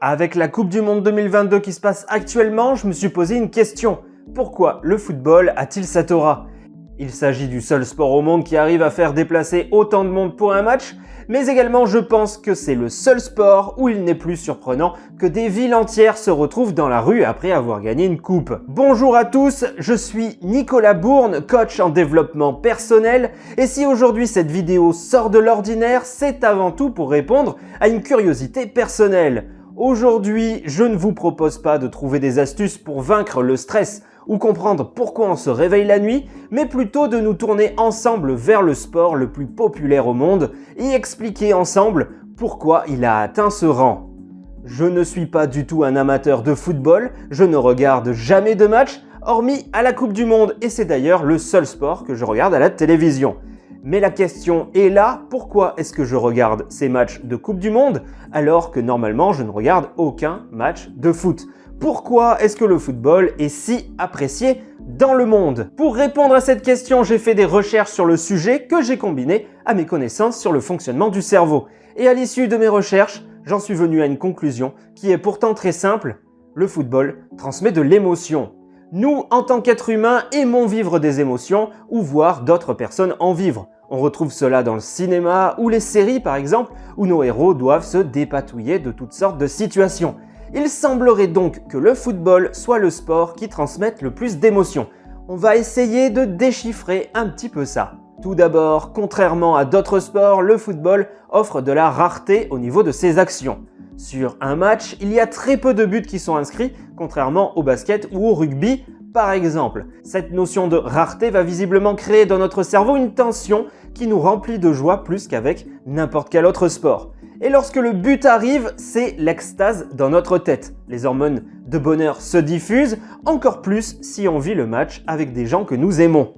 Avec la Coupe du Monde 2022 qui se passe actuellement, je me suis posé une question. Pourquoi le football a-t-il cette aura ? Il s'agit du seul sport au monde qui arrive à faire déplacer autant de monde pour un match, mais également je pense que c'est le seul sport où il n'est plus surprenant que des villes entières se retrouvent dans la rue après avoir gagné une coupe. Bonjour à tous, je suis Nicolas Bourne, coach en développement personnel, et si aujourd'hui cette vidéo sort de l'ordinaire, c'est avant tout pour répondre à une curiosité personnelle. Aujourd'hui, je ne vous propose pas de trouver des astuces pour vaincre le stress ou comprendre pourquoi on se réveille la nuit, mais plutôt de nous tourner ensemble vers le sport le plus populaire au monde et expliquer ensemble pourquoi il a atteint ce rang. Je ne suis pas du tout un amateur de football, je ne regarde jamais de match, hormis à la Coupe du Monde, et c'est d'ailleurs le seul sport que je regarde à la télévision. Mais la question est là, pourquoi est-ce que je regarde ces matchs de Coupe du Monde alors que normalement je ne regarde aucun match de foot ? Pourquoi est-ce que le football est si apprécié dans le monde ? Pour répondre à cette question, j'ai fait des recherches sur le sujet que j'ai combinées à mes connaissances sur le fonctionnement du cerveau. Et à l'issue de mes recherches, j'en suis venu à une conclusion qui est pourtant très simple. Le football transmet de l'émotion. Nous, en tant qu'êtres humains, aimons vivre des émotions ou voir d'autres personnes en vivre. On retrouve cela dans le cinéma ou les séries par exemple, où nos héros doivent se dépatouiller de toutes sortes de situations. Il semblerait donc que le football soit le sport qui transmette le plus d'émotions. On va essayer de déchiffrer un petit peu ça. Tout d'abord, contrairement à d'autres sports, le football offre de la rareté au niveau de ses actions. Sur un match, il y a très peu de buts qui sont inscrits, contrairement au basket ou au rugby, par exemple. Cette notion de rareté va visiblement créer dans notre cerveau une tension qui nous remplit de joie plus qu'avec n'importe quel autre sport. Et lorsque le but arrive, c'est l'extase dans notre tête. Les hormones de bonheur se diffusent, encore plus si on vit le match avec des gens que nous aimons.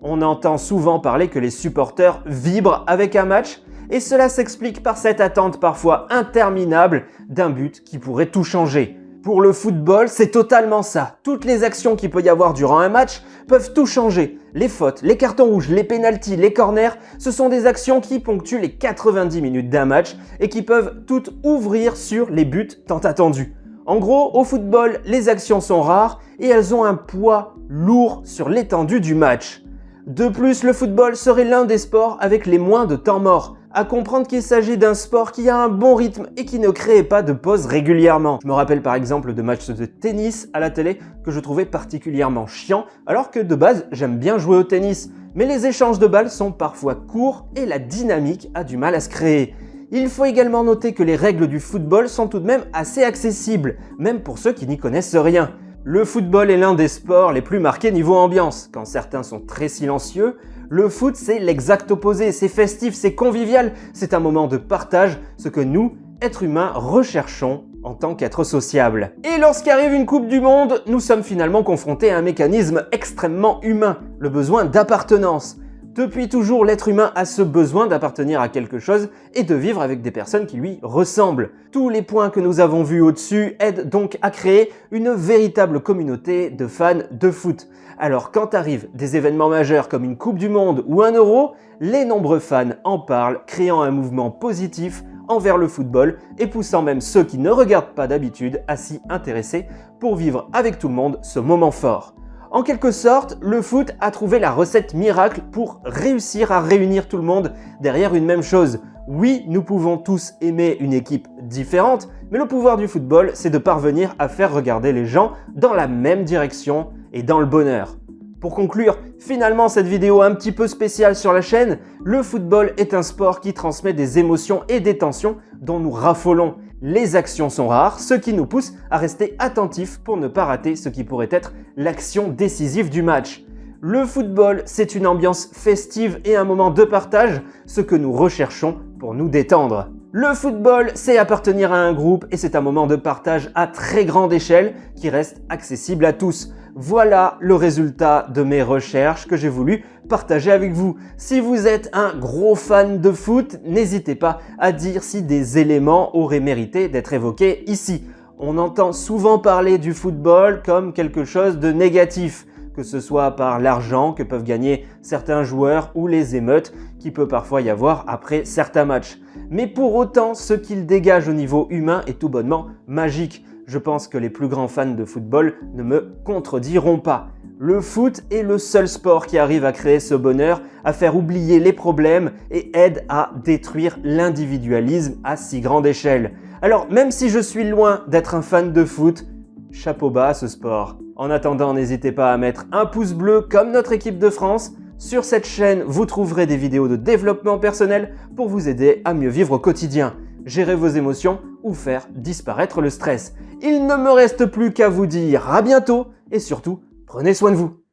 On entend souvent parler que les supporters vibrent avec un match, et cela s'explique par cette attente parfois interminable d'un but qui pourrait tout changer. Pour le football, c'est totalement ça. Toutes les actions qu'il peut y avoir durant un match peuvent tout changer. Les fautes, les cartons rouges, les pénaltys, les corners, ce sont des actions qui ponctuent les 90 minutes d'un match et qui peuvent toutes ouvrir sur les buts tant attendus. En gros, au football, les actions sont rares et elles ont un poids lourd sur l'étendue du match. De plus, le football serait l'un des sports avec les moins de temps mort. À comprendre qu'il s'agit d'un sport qui a un bon rythme et qui ne crée pas de pause régulièrement. Je me rappelle par exemple de matchs de tennis à la télé que je trouvais particulièrement chiants, alors que de base j'aime bien jouer au tennis. Mais les échanges de balles sont parfois courts et la dynamique a du mal à se créer. Il faut également noter que les règles du football sont tout de même assez accessibles, même pour ceux qui n'y connaissent rien. Le football est l'un des sports les plus marqués niveau ambiance. Quand certains sont très silencieux, le foot c'est l'exact opposé, c'est festif, c'est convivial, c'est un moment de partage, ce que nous, êtres humains, recherchons en tant qu'êtres sociables. Et lorsqu'arrive une Coupe du Monde, nous sommes finalement confrontés à un mécanisme extrêmement humain, le besoin d'appartenance. Depuis toujours, l'être humain a ce besoin d'appartenir à quelque chose et de vivre avec des personnes qui lui ressemblent. Tous les points que nous avons vus au-dessus aident donc à créer une véritable communauté de fans de foot. Alors quand arrivent des événements majeurs comme une Coupe du Monde ou un Euro, les nombreux fans en parlent, créant un mouvement positif envers le football et poussant même ceux qui ne regardent pas d'habitude à s'y intéresser pour vivre avec tout le monde ce moment fort. En quelque sorte, le foot a trouvé la recette miracle pour réussir à réunir tout le monde derrière une même chose. Oui, nous pouvons tous aimer une équipe différente, mais le pouvoir du football, c'est de parvenir à faire regarder les gens dans la même direction et dans le bonheur. Pour conclure, finalement cette vidéo un petit peu spéciale sur la chaîne, le football est un sport qui transmet des émotions et des tensions dont nous raffolons. Les actions sont rares, ce qui nous pousse à rester attentifs pour ne pas rater ce qui pourrait être l'action décisive du match. Le football, c'est une ambiance festive et un moment de partage, ce que nous recherchons pour nous détendre. Le football, c'est appartenir à un groupe et c'est un moment de partage à très grande échelle qui reste accessible à tous. Voilà le résultat de mes recherches que j'ai voulu partager avec vous. Si vous êtes un gros fan de foot, n'hésitez pas à dire si des éléments auraient mérité d'être évoqués ici. On entend souvent parler du football comme quelque chose de négatif, que ce soit par l'argent que peuvent gagner certains joueurs ou les émeutes qui peut parfois y avoir après certains matchs. Mais pour autant, ce qu'il dégage au niveau humain est tout bonnement magique. Je pense que les plus grands fans de football ne me contrediront pas. Le foot est le seul sport qui arrive à créer ce bonheur, à faire oublier les problèmes et aide à détruire l'individualisme à si grande échelle. Alors même si je suis loin d'être un fan de foot, chapeau bas à ce sport. En attendant, n'hésitez pas à mettre un pouce bleu comme notre équipe de France. Sur cette chaîne, vous trouverez des vidéos de développement personnel pour vous aider à mieux vivre au quotidien, gérer vos émotions ou faire disparaître le stress. Il ne me reste plus qu'à vous dire à bientôt et surtout, prenez soin de vous.